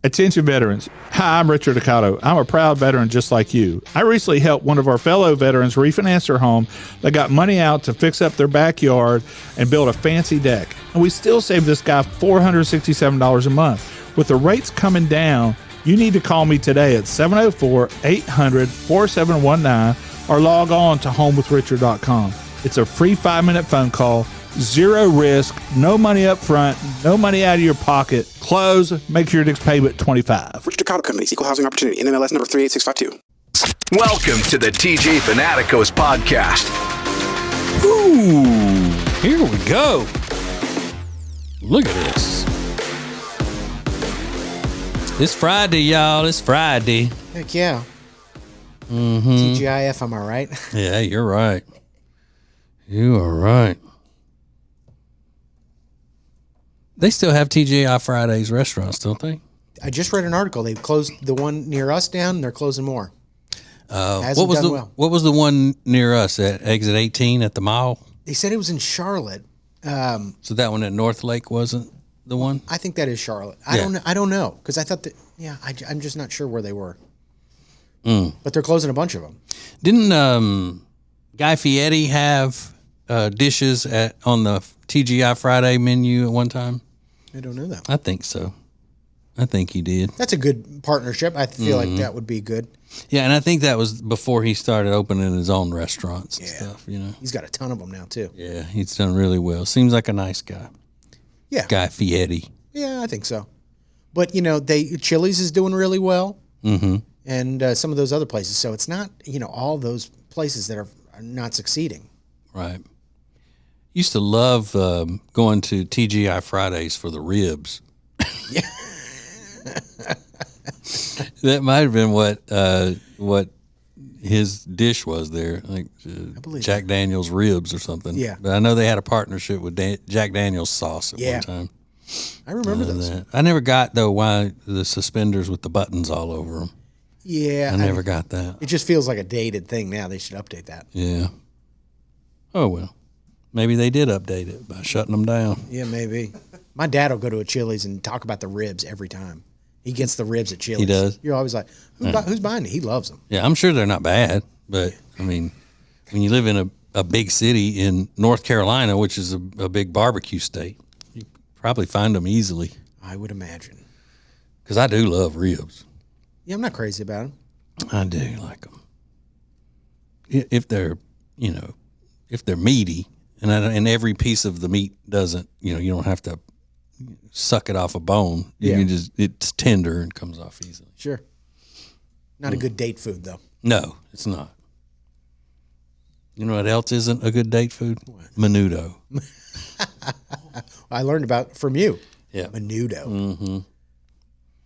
Attention veterans. Hi, I'm Richard Accato. I'm a proud veteran just like you. I recently helped one of our fellow veterans refinance their home. They got money out to fix up their backyard and build a fancy deck. And we still saved this guy $467 a month. With the rates coming down, you need to call me today at 704-800-4719 or log on to homewithrichard.com. It's a free 5-minute phone call. Zero risk, no money up front, no money out of your pocket. Close, make sure your next payment 25. Richard Accato Company, Equal Housing Opportunity, NMLS number 38652. Welcome to the TJ Fanatico's podcast. Ooh, here we go. Look at this. It's Friday, y'all. It's Friday. Heck yeah. TGIF, am I right? Yeah, you're right. You are right. They still have TGI Fridays restaurants, don't they? I just read an article. They've closed the one near us down, and they're closing more. What was the one near us at exit 18 at the mall? They said it was in Charlotte. So that one at North Lake wasn't the one? I think that is Charlotte. I don't know because I thought that. Yeah, I'm just not sure where they were. But they're closing a bunch of them. Didn't Guy Fieri have dishes on the TGI Friday menu at one time? I don't know that. I think so. I think he did. That's a good partnership. I feel like that would be good. Yeah, and I think that was before he started opening his own restaurants and stuff, you know. He's got a ton of them now, too. Yeah, he's done really well. Seems like a nice guy. Yeah. Guy Fieri. Yeah, I think so. But, you know, Chili's is doing really well. Mm-hmm. And some of those other places. So it's not, all those places that are not succeeding. Right. Used to love going to TGI Fridays for the ribs. Yeah. That might have been what his dish was there, like Jack Daniel's ribs or something. Yeah. But I know they had a partnership with Jack Daniel's sauce at one time. I remember those. I never got, though, why the suspenders with the buttons all over them. Yeah. I never got that. It just feels like a dated thing now. They should update that. Yeah. Oh, well. Maybe they did update it by shutting them down. Yeah, maybe. My dad will go to a Chili's and talk about the ribs every time. He gets the ribs at Chili's. He does? You're always like, who's buying it? He loves them. Yeah, I'm sure they're not bad. But, I mean, when you live in a big city in North Carolina, which is a big barbecue state, you probably find them easily. I would imagine. Because I do love ribs. Yeah, I'm not crazy about them. I do like them. If they're, if they're meaty, and every piece of the meat doesn't, you don't have to suck it off a bone. You can just, it's tender and comes off easily. Sure. Not a good date food, though. No, it's not. You know what else isn't a good date food? What? Menudo. I learned about from you. Yeah. Menudo. Mm-hmm.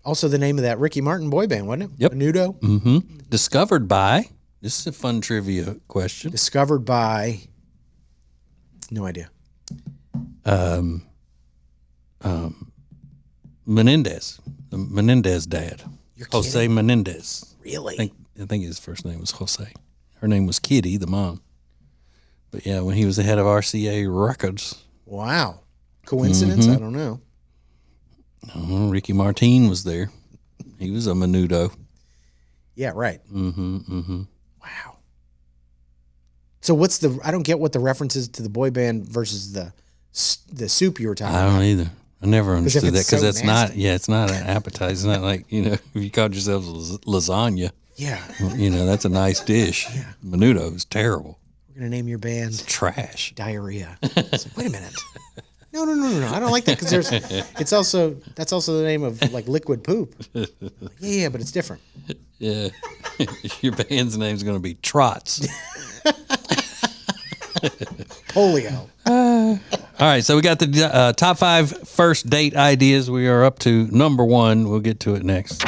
Also the name of that Ricky Martin boy band, wasn't it? Yep. Menudo. Mm-hmm. Discovered by, this is a fun trivia question. Discovered by, no idea. Menendez. The Menendez dad. You're kidding? Jose Menendez. Really? I think his first name was Jose. Her name was Kitty, the mom. But yeah, when he was the head of RCA Records. Wow. Coincidence? I don't know. Ricky Martin was there. He was a Menudo. Yeah, right. Mm-hmm. Wow. So I don't get what the reference is to the boy band versus the soup you were talking about. I don't either. I never understood that because so it's not an appetizer. It's not like, if you called yourself lasagna. Yeah. That's a nice dish. Yeah. Menudo is terrible. We're going to name your band It's trash. Diarrhea. It's like, wait a minute. No. I don't like that because that's also the name of like liquid poop. Yeah, but it's different. Yeah. Your band's name's going to be Trots. Polio. All right, so we got the top 5 first date ideas. We are up to number 1. We'll get to it next.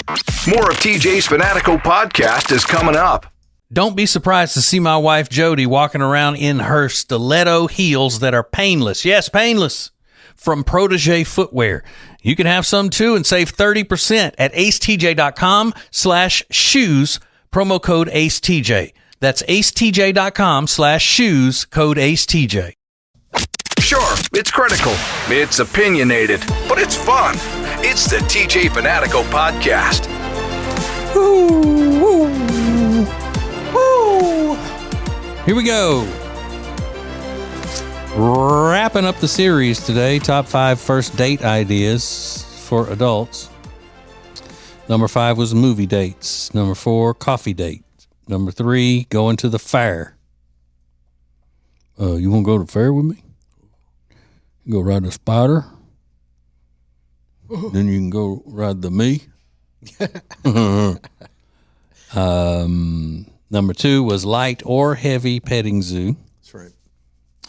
More of TJ's Fanatico Podcast is coming up. Don't be surprised to see my wife Jody walking around in her stiletto heels that are painless. Yes, painless. From Protégé Footwear. You can have some too and save 30% at acetj.com/shoes, promo code AceTJ. That's acetj.com/shoes, code AceTJ. Sure, it's critical, it's opinionated, but it's fun. It's the TJ Fanatico Podcast. Here we go. Wrapping up the series today. Top 5 first date ideas for adults. Number 5 was movie dates. Number 4, coffee date. Number 3, going to the fair. You want to go to the fair with me? You go ride the spider. Then you can go ride the me. Number 2 was light or heavy petting zoo. That's right.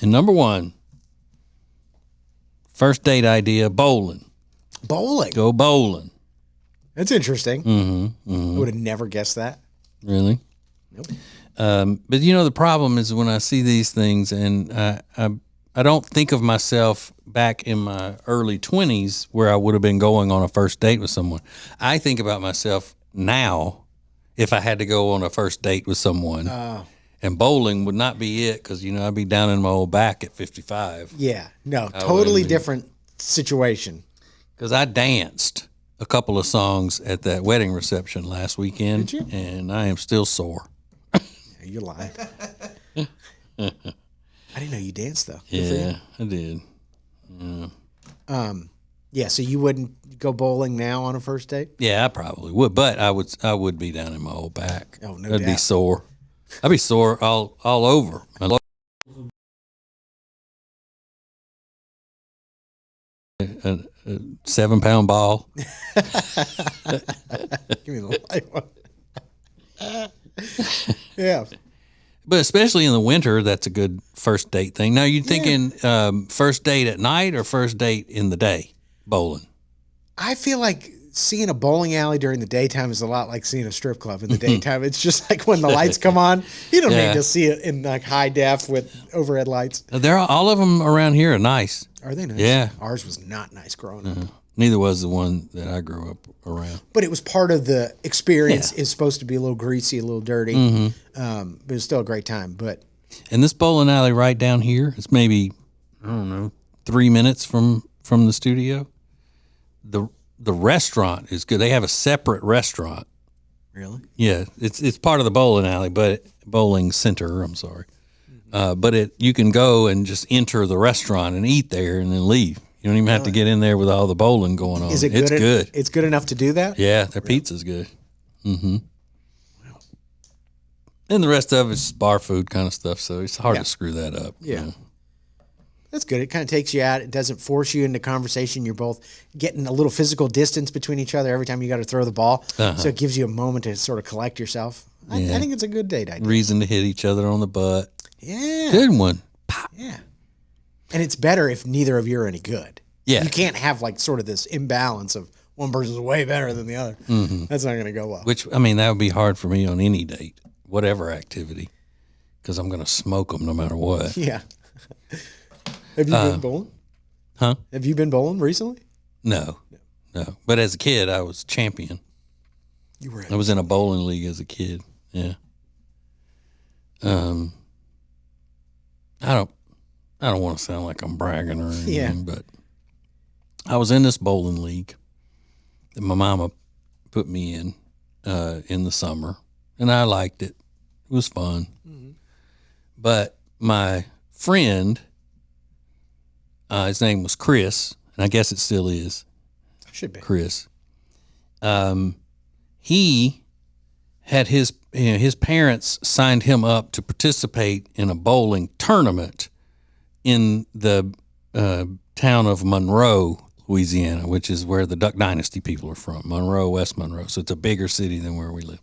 And number 1, first date idea, bowling. Bowling. Go bowling. That's interesting. Mm-hmm. I would have never guessed that. Really? Nope. But you know, the problem is when I see these things, and I don't think of myself back in my early 20s where I would have been going on a first date with someone. I think about myself now if I had to go on a first date with someone. And bowling would not be it because, you know, I'd be down in my old back at 55. Yeah. No, totally different situation. Because I danced a couple of songs at that wedding reception last weekend. Did you? And I am still sore. You're lying. I didn't know you danced, though. Good for Yeah, you. I did. Yeah. Yeah, so you wouldn't go bowling now on a first date? Yeah, I probably would, but I would be down in my old back. Oh, no I'd be doubt. sore. I'd be sore all over. A 7-pound ball. Give me the light one. Yeah. But especially in the winter, that's a good first date thing. Now, you thinking first date at night or first date in the day? Bowling. I feel like seeing a bowling alley during the daytime is a lot like seeing a strip club in the daytime. It's just like when the lights come on, you don't Yeah. need to see it in like high def with overhead lights. All of them around here are nice. Are they nice? Yeah. Ours was not nice growing up. Neither was the one that I grew up around. But it was part of the experience. It's supposed to be a little greasy, a little dirty, but it was still a great time. But And this bowling alley right down here, it's maybe, I don't know, 3 minutes from the studio. The restaurant is good. They have a separate restaurant. really, Yeah, it's part of the bowling alley, but bowling center. I'm sorry, but you can go and just enter the restaurant and eat there and then leave. You don't even have to get in there with all the bowling going on. is it good? It's good. It's good enough to do that. Yeah, their pizza's good. Mm-hmm. And the rest of it's bar food kind of stuff, so it's hard to screw that up. Yeah. You know? That's good. It kind of takes you out. It doesn't force you into conversation. You're both getting a little physical distance between each other every time you got to throw the ball. So it gives you a moment to sort of collect yourself. I think it's a good date idea. Reason to hit each other on the butt. Yeah. Good one. Yeah. And it's better if neither of you are any good. Yeah. You can't have like sort of this imbalance of one person's way better than the other. That's not going to go well. Which, I mean, that would be hard for me on any date, whatever activity, because I'm going to smoke them no matter what. Yeah. Have you been bowling? Huh? Have you been bowling recently? No. But as a kid, I was champion. You were. I was in a bowling league as a kid. Yeah. I don't want to sound like I'm bragging or anything, but I was in this bowling league that my mama put me in the summer, and I liked it. It was fun. But my friend, his name was Chris, and I guess it still is. Should be. Chris. He had his parents signed him up to participate in a bowling tournament in the town of Monroe, Louisiana, which is where the Duck Dynasty people are from. Monroe, West Monroe. So it's a bigger city than where we live.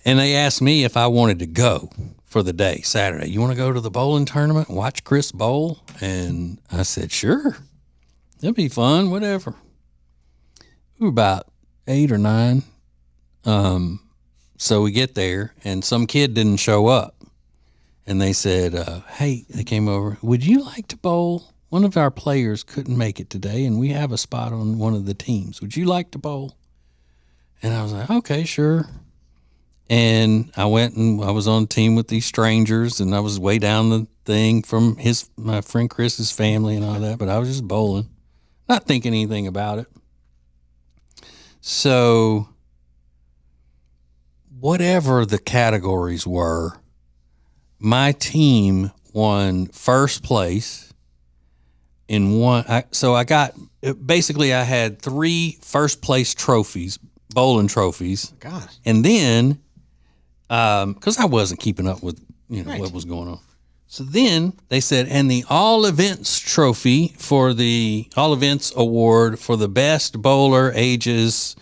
And they asked me if I wanted to go for the day, Saturday. You want to go to the bowling tournament and watch Chris bowl? And I said, sure. That'd be fun, whatever. We were about 8 or 9. So we get there, and some kid didn't show up. And they said, hey, they came over, would you like to bowl? One of our players couldn't make it today, and we have a spot on one of the teams. Would you like to bowl? And I was like, okay, sure. And I went and I was on a team with these strangers, and I was way down the thing from my friend Chris's family and all that, but I was just bowling, not thinking anything about it. So whatever the categories were, my team won first place in one. I had 3 first place trophies, bowling trophies. God. And then, because I wasn't keeping up with what was going on. So then they said, and the all events trophy for the all events award for the best bowler ages,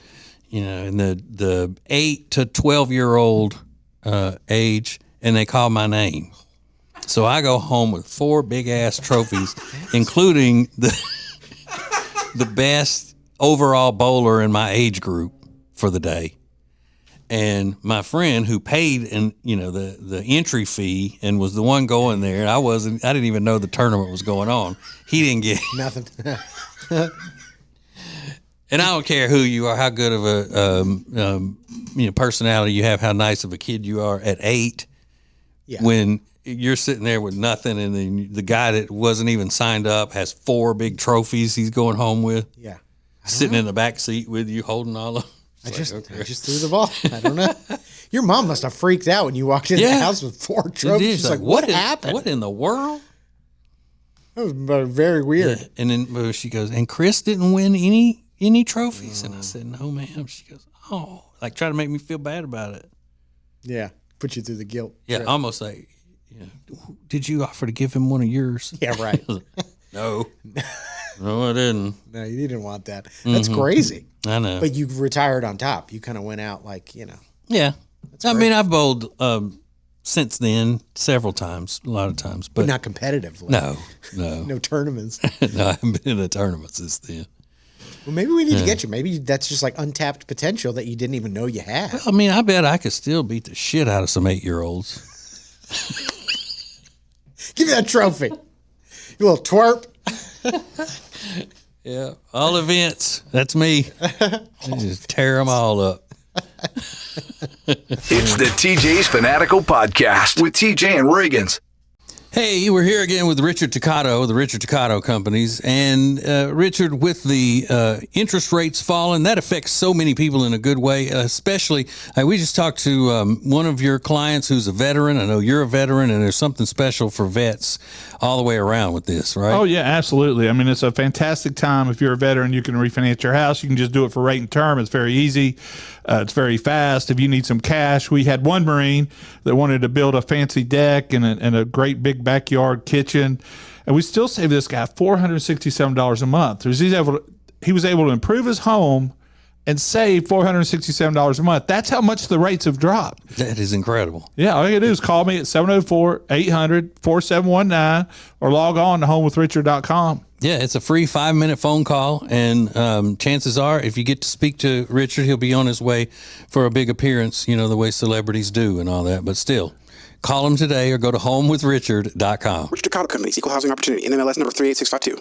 in the 8 to 12-year-old age, and they call my name. So I go home with 4 big ass trophies, including the best overall bowler in my age group for the day. And my friend who paid the entry fee and was the one going there, I didn't even know the tournament was going on. He didn't get Nothing. And I don't care who you are, how good of a personality you have, how nice of a kid you are at 8. Yeah. When you're sitting there with nothing, and then the guy that wasn't even signed up has 4 big trophies he's going home with. Yeah. Sitting in the back seat with you, holding all of them. I just threw the ball. I don't know. Your mom must have freaked out when you walked in the house with 4 trophies. She's like, what happened? What in the world? That was very weird. Yeah. And then she goes, and Chris didn't win any trophies. And I said, no, ma'am. She goes, oh, like try to make me feel bad about it. Yeah. Put you through the guilt. Yeah. trip. Almost like, did you offer to give him one of yours? Yeah, right. No. No, I didn't. No, you didn't want that. That's crazy. I know. But you retired on top. You kind of went out like, Yeah. great. mean, I've bowled since then several times, a lot of times. but But not competitively. no. No tournaments. No, I haven't been in a tournament since then. Well, maybe we need to get you. Maybe that's just like untapped potential that you didn't even know you had. I mean, I bet I could still beat the shit out of some 8-year-olds. Give me that trophy. You little twerp. Yeah. All events. That's me. I just tear them all up. It's the TJ's Fanatico Podcast with TJ and Riggins. Hey, we're here again with Richard Toccato, the Richard Toccato Companies. And Richard, with the interest rates falling, that affects so many people in a good way, especially, we just talked to one of your clients who's a veteran. I know you're a veteran, and there's something special for vets all the way around with this, right? Oh, yeah, absolutely. I mean, it's a fantastic time. If you're a veteran, you can refinance your house. You can just do it for rate and term. It's very easy. It's very fast. If you need some cash, we had one Marine that wanted to build a fancy deck and a great big backyard kitchen, and we still saved this guy $467 a month. He was able to improve his home and save $467 a month. That's how much the rates have dropped. That is incredible. Yeah, all you gotta do is call me at 704-800-4719 or log on to homewithrichard.com. Yeah, it's a free 5-minute phone call, and chances are, if you get to speak to Richard, he'll be on his way for a big appearance, the way celebrities do and all that. But still, call him today or go to homewithrichard.com. Richard Toccato Companies, Equal Housing Opportunity, NMLS number 38652.